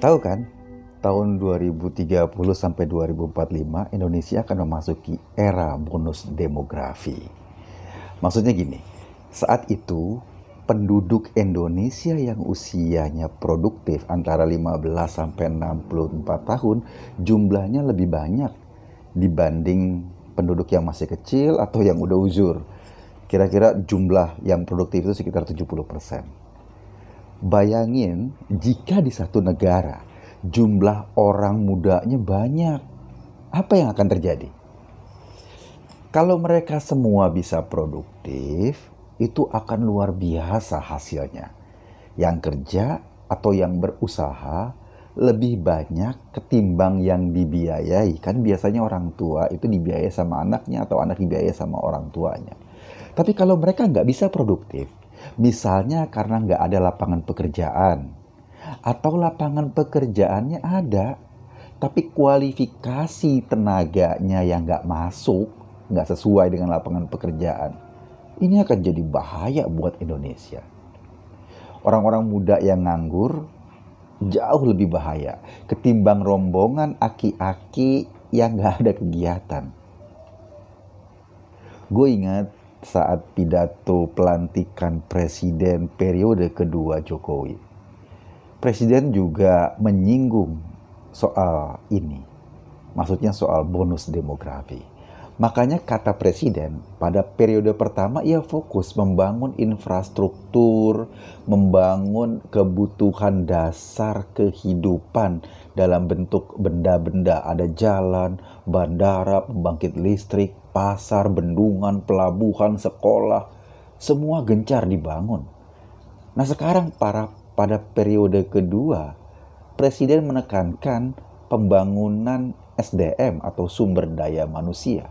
Tahu kan, tahun 2030 sampai 2045 Indonesia akan memasuki era bonus demografi. Maksudnya gini, saat itu penduduk Indonesia yang usianya produktif antara 15 sampai 64 tahun jumlahnya lebih banyak dibanding penduduk yang masih kecil atau yang udah uzur. Kira-kira jumlah yang produktif itu sekitar 70%. Bayangin jika di satu negara jumlah orang mudanya banyak, apa yang akan terjadi? Kalau mereka semua bisa produktif, itu akan luar biasa hasilnya. Yang kerja atau yang berusaha lebih banyak ketimbang yang dibiayai. Kan biasanya orang tua itu dibiayai sama anaknya atau anak dibiayai sama orang tuanya. Tapi kalau mereka nggak bisa produktif, misalnya karena nggak ada lapangan pekerjaan, atau lapangan pekerjaannya ada, tapi kualifikasi tenaganya yang nggak masuk, nggak sesuai dengan lapangan pekerjaan, ini akan jadi bahaya buat Indonesia. Orang-orang muda yang nganggur jauh lebih bahaya ketimbang rombongan aki-aki yang nggak ada kegiatan. Gue ingat saat pidato pelantikan presiden periode kedua Jokowi. Presiden juga menyinggung soal ini. Maksudnya soal bonus demografi. Makanya kata presiden pada periode pertama ia fokus membangun infrastruktur, membangun kebutuhan dasar kehidupan dalam bentuk benda-benda. Ada jalan, bandara, pembangkit listrik, pasar, bendungan, pelabuhan, sekolah. Semua gencar dibangun. Nah sekarang pada periode kedua, presiden menekankan pembangunan SDM atau sumber daya manusia.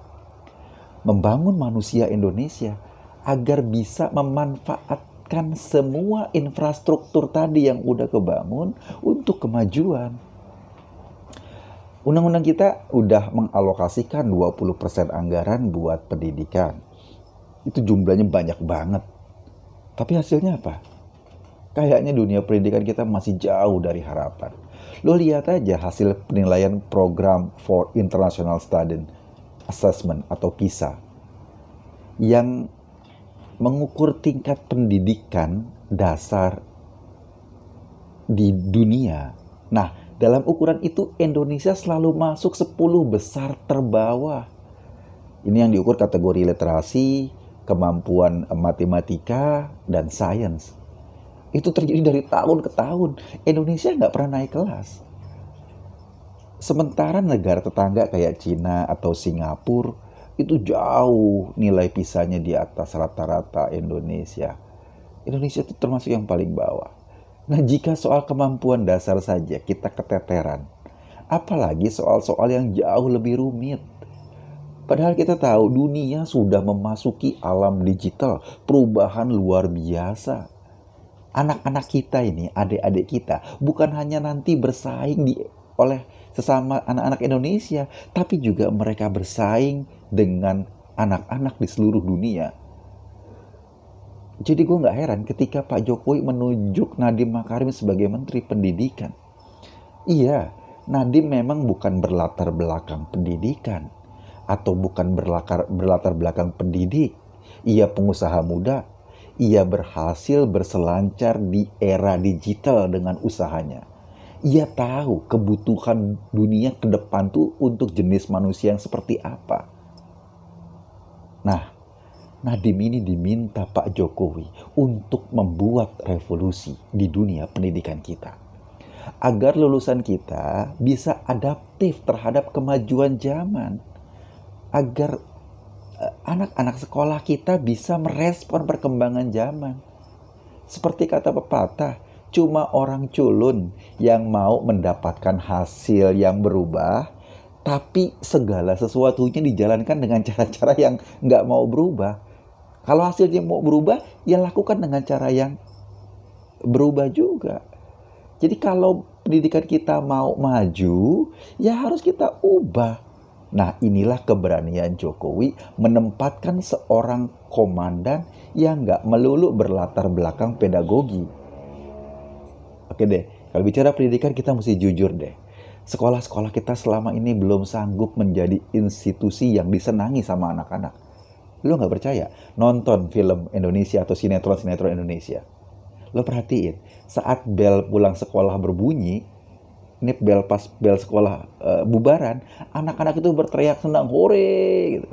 Membangun manusia Indonesia agar bisa memanfaatkan semua infrastruktur tadi yang udah kebangun untuk kemajuan. Undang-undang kita udah mengalokasikan 20% anggaran buat pendidikan. Itu jumlahnya banyak banget. Tapi hasilnya apa? Kayaknya dunia pendidikan kita masih jauh dari harapan. Lo lihat aja hasil penilaian program for International Student Assessment atau PISA yang mengukur tingkat pendidikan dasar di dunia. Nah, dalam ukuran itu Indonesia selalu masuk 10 besar terbawah. Ini yang diukur kategori literasi, kemampuan matematika, dan sains. Itu terjadi dari tahun ke tahun. Indonesia nggak pernah naik kelas. Sementara negara tetangga kayak Cina atau Singapura itu jauh nilai PISA-nya di atas rata-rata Indonesia. Indonesia itu termasuk yang paling bawah. Nah, jika soal kemampuan dasar saja kita keteteran, apalagi soal-soal yang jauh lebih rumit. Padahal kita tahu dunia sudah memasuki alam digital, perubahan luar biasa. Anak-anak kita ini, adik-adik kita, bukan hanya nanti bersaing oleh sesama anak-anak Indonesia, tapi juga mereka bersaing dengan anak-anak di seluruh dunia. Jadi gue gak heran ketika Pak Jokowi menunjuk Nadiem Makarim sebagai Menteri Pendidikan. Iya, Nadiem memang bukan berlatar belakang pendidikan, atau bukan berlatar belakang pendidik. Ia pengusaha muda. Ia berhasil berselancar di era digital dengan usahanya. Ia tahu kebutuhan dunia ke depan tuh untuk jenis manusia yang seperti apa. Nah, Nadiem ini diminta Pak Jokowi untuk membuat revolusi di dunia pendidikan kita. Agar lulusan kita bisa adaptif terhadap kemajuan zaman. Agar anak-anak sekolah kita bisa merespon perkembangan zaman. Seperti kata pepatah, cuma orang culun yang mau mendapatkan hasil yang berubah, tapi segala sesuatunya dijalankan dengan cara-cara yang nggak mau berubah. Kalau hasilnya mau berubah, ya lakukan dengan cara yang berubah juga. Jadi kalau pendidikan kita mau maju, ya harus kita ubah. Nah, inilah keberanian Jokowi menempatkan seorang komandan yang nggak melulu berlatar belakang pedagogi. Oke deh, Kalau bicara pendidikan, kita mesti jujur deh. Sekolah-sekolah kita selama ini belum sanggup menjadi institusi yang disenangi sama anak-anak. Lo nggak percaya? Nonton film Indonesia atau sinetron-sinetron Indonesia. Lo perhatiin, saat bel pulang sekolah berbunyi, ini pas bel sekolah bubaran, anak-anak itu berteriak senang, hore gitu.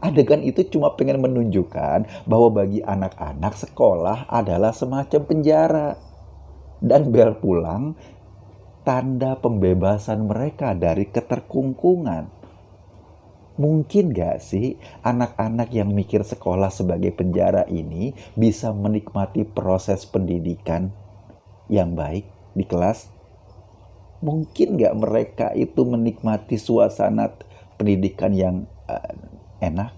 Adegan itu cuma pengen menunjukkan bahwa bagi anak-anak sekolah adalah semacam penjara. Dan bel pulang, tanda pembebasan mereka dari keterkungkungan. Mungkin gak sih anak-anak yang mikir sekolah sebagai penjara ini bisa menikmati proses pendidikan yang baik di kelas? Mungkin gak mereka itu menikmati suasana pendidikan yang enak?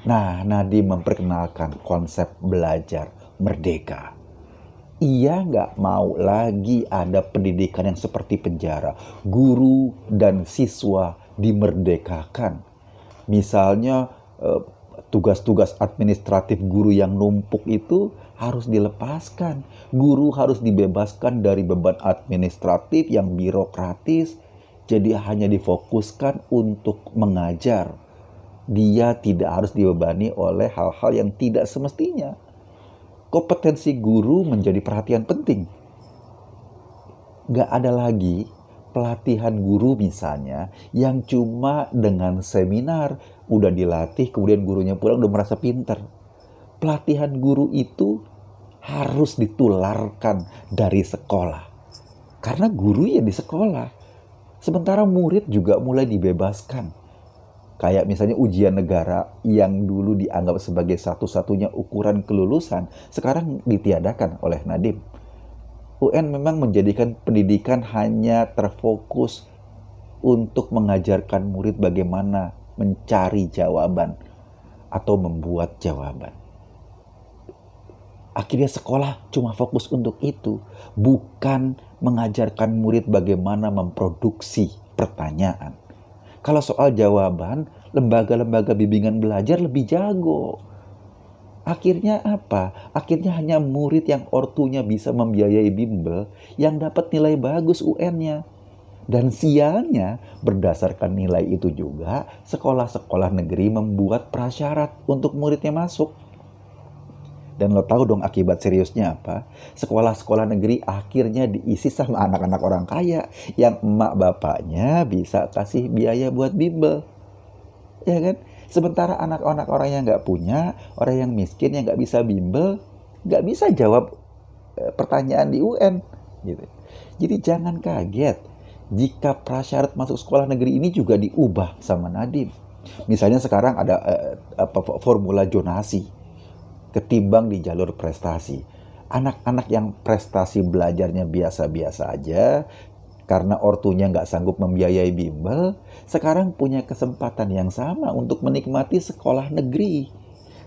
Nah, Nadiem memperkenalkan konsep belajar merdeka. Ia nggak mau lagi ada pendidikan yang seperti penjara. Guru dan siswa dimerdekakan. Misalnya tugas-tugas administratif guru yang numpuk itu harus dilepaskan. Guru harus dibebaskan dari beban administratif yang birokratis. Jadi hanya difokuskan untuk mengajar. Dia tidak harus dibebani oleh hal-hal yang tidak semestinya. Kompetensi guru menjadi perhatian penting. Gak ada lagi pelatihan guru misalnya yang cuma dengan seminar udah dilatih kemudian gurunya pulang udah merasa pintar. Pelatihan guru itu harus ditularkan dari sekolah. Karena guru ya di sekolah. Sementara murid juga mulai dibebaskan. Kayak misalnya ujian negara yang dulu dianggap sebagai satu-satunya ukuran kelulusan, sekarang ditiadakan oleh Nadiem. UN memang menjadikan pendidikan hanya terfokus untuk mengajarkan murid bagaimana mencari jawaban atau membuat jawaban. Akhirnya sekolah cuma fokus untuk itu, bukan mengajarkan murid bagaimana memproduksi pertanyaan. Kalau soal jawaban, lembaga-lembaga bimbingan belajar lebih jago. Akhirnya apa? Akhirnya hanya murid yang ortunya bisa membiayai bimbel yang dapat nilai bagus UN-nya. Dan sialnya, berdasarkan nilai itu juga, sekolah-sekolah negeri membuat prasyarat untuk muridnya masuk. Dan lo tahu dong akibat seriusnya apa? Sekolah-sekolah negeri akhirnya diisi sama anak-anak orang kaya yang emak bapaknya bisa kasih biaya buat bimbel. Ya kan? Sementara anak-anak orang yang nggak punya, orang yang miskin yang nggak bisa bimbel, nggak bisa jawab pertanyaan di UN. Gitu. Jadi jangan kaget jika prasyarat masuk sekolah negeri ini juga diubah sama Nadiem. Misalnya sekarang ada formula zonasi. Ketimbang di jalur prestasi. Anak-anak yang prestasi belajarnya biasa-biasa aja, karena ortunya nggak sanggup membiayai bimbel, sekarang punya kesempatan yang sama untuk menikmati sekolah negeri.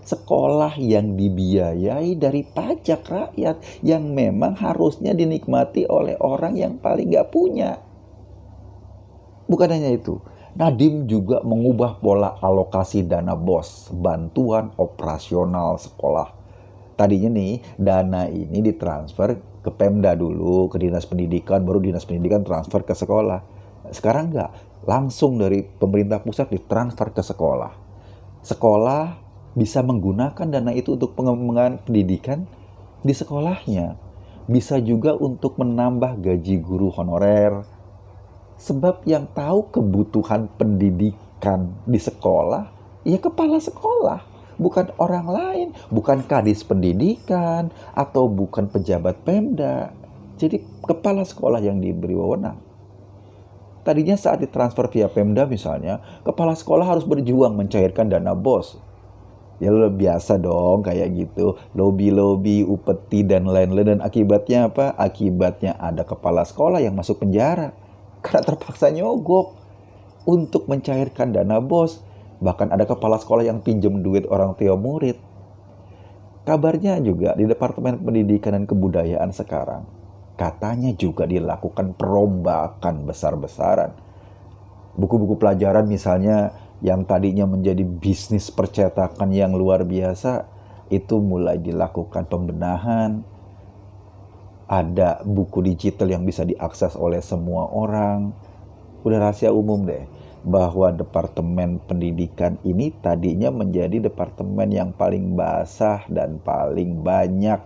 Sekolah yang dibiayai dari pajak rakyat, yang memang harusnya dinikmati oleh orang yang paling nggak punya. Bukan hanya itu, Nadiem juga mengubah pola alokasi dana BOS, bantuan operasional sekolah. Tadinya nih, dana ini ditransfer ke Pemda dulu, ke Dinas Pendidikan, baru Dinas Pendidikan transfer ke sekolah. Sekarang enggak, langsung dari pemerintah pusat ditransfer ke sekolah. Sekolah bisa menggunakan dana itu untuk pengembangan pendidikan di sekolahnya. Bisa juga untuk menambah gaji guru honorer. Sebab yang tahu kebutuhan pendidikan di sekolah, ya kepala sekolah. Bukan orang lain, bukan kadis pendidikan, atau bukan pejabat Pemda. Jadi kepala sekolah yang diberi wewenang. Tadinya saat ditransfer via Pemda misalnya, kepala sekolah harus berjuang mencairkan dana BOS. Ya lo biasa dong kayak gitu, lobby-lobby, upeti, dan lain-lain. Dan akibatnya apa? Akibatnya ada kepala sekolah yang masuk penjara. Karena terpaksa nyogok untuk mencairkan dana BOS. Bahkan ada kepala sekolah yang pinjam duit orang tua murid. Kabarnya juga di Departemen Pendidikan dan Kebudayaan sekarang, katanya juga dilakukan perombakan besar-besaran. Buku-buku pelajaran misalnya yang tadinya menjadi bisnis percetakan yang luar biasa, itu mulai dilakukan pembenahan. ada buku digital yang bisa diakses oleh semua orang. Udah rahasia umum deh, bahwa departemen pendidikan ini tadinya menjadi departemen yang paling basah dan paling banyak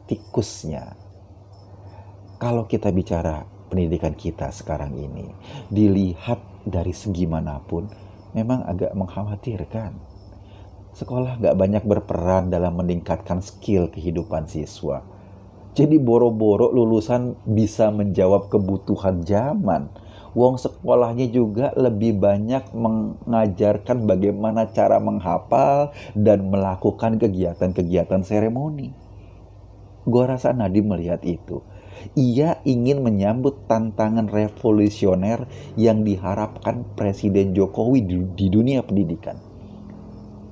tikusnya. Kalau kita bicara pendidikan kita sekarang ini, dilihat dari segi manapun, memang agak mengkhawatirkan. Sekolah gak banyak berperan dalam meningkatkan skill kehidupan siswa. Jadi boro-boro lulusan bisa menjawab kebutuhan zaman. Wong sekolahnya juga lebih banyak mengajarkan bagaimana cara menghafal dan melakukan kegiatan-kegiatan seremoni. Gua rasa Nadiem melihat itu. Ia ingin menyambut tantangan revolusioner yang diharapkan Presiden Jokowi di dunia pendidikan.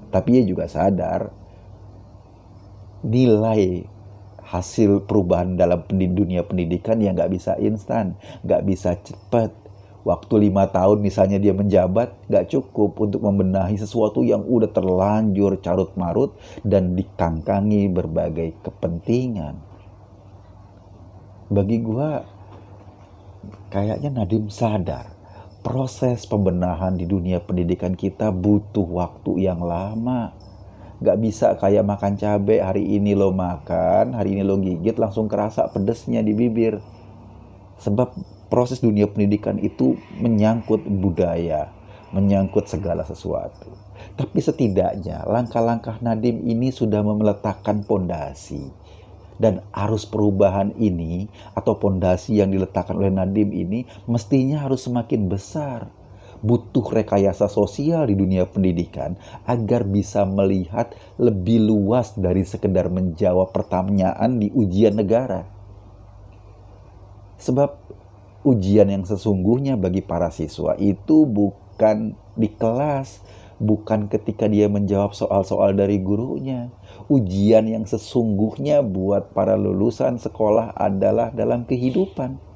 Tapi ia juga sadar nilai hasil perubahan dalam dunia pendidikan yang gak bisa instan, gak bisa cepat. Waktu 5 tahun misalnya dia menjabat, gak cukup untuk membenahi sesuatu yang udah terlanjur carut-marut dan dikangkangi berbagai kepentingan. Bagi gua, kayaknya Nadiem sadar proses pembenahan di dunia pendidikan kita butuh waktu yang lama. Gak bisa kayak makan cabai, hari ini lo makan, hari ini lo gigit, langsung kerasa pedesnya di bibir. Sebab proses dunia pendidikan itu menyangkut budaya, menyangkut segala sesuatu. Tapi setidaknya langkah-langkah Nadiem ini sudah meletakkan pondasi. Dan arus perubahan ini atau pondasi yang diletakkan oleh Nadiem ini mestinya harus semakin besar. Butuh rekayasa sosial di dunia pendidikan agar bisa melihat lebih luas dari sekedar menjawab pertanyaan di ujian negara. Sebab ujian yang sesungguhnya bagi para siswa itu bukan di kelas, bukan ketika dia menjawab soal-soal dari gurunya. Ujian yang sesungguhnya buat para lulusan sekolah adalah dalam kehidupan.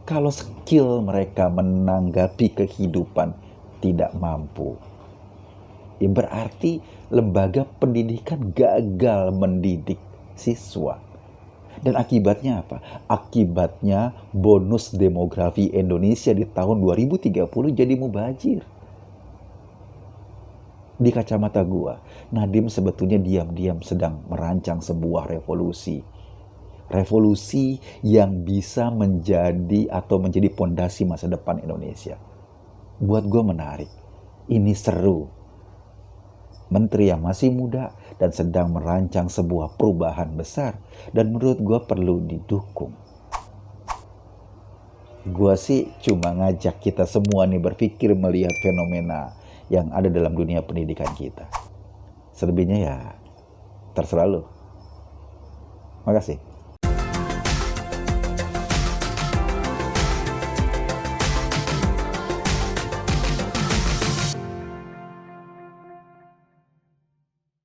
Kalau skill mereka menanggapi kehidupan tidak mampu, ya berarti lembaga pendidikan gagal mendidik siswa. Dan akibatnya apa? Akibatnya bonus demografi Indonesia di tahun 2030 jadi mubazir. Di kacamata gua, Nadiem sebetulnya diam-diam sedang merancang sebuah revolusi. Revolusi yang bisa menjadi atau menjadi pondasi masa depan Indonesia. Buat gua menarik. Ini seru. Menteri yang masih muda dan sedang merancang sebuah perubahan besar. Dan menurut gua perlu didukung. Gua sih cuma ngajak kita semua nih berpikir melihat fenomena yang ada dalam dunia pendidikan kita. Selebihnya ya terserah lo. Makasih.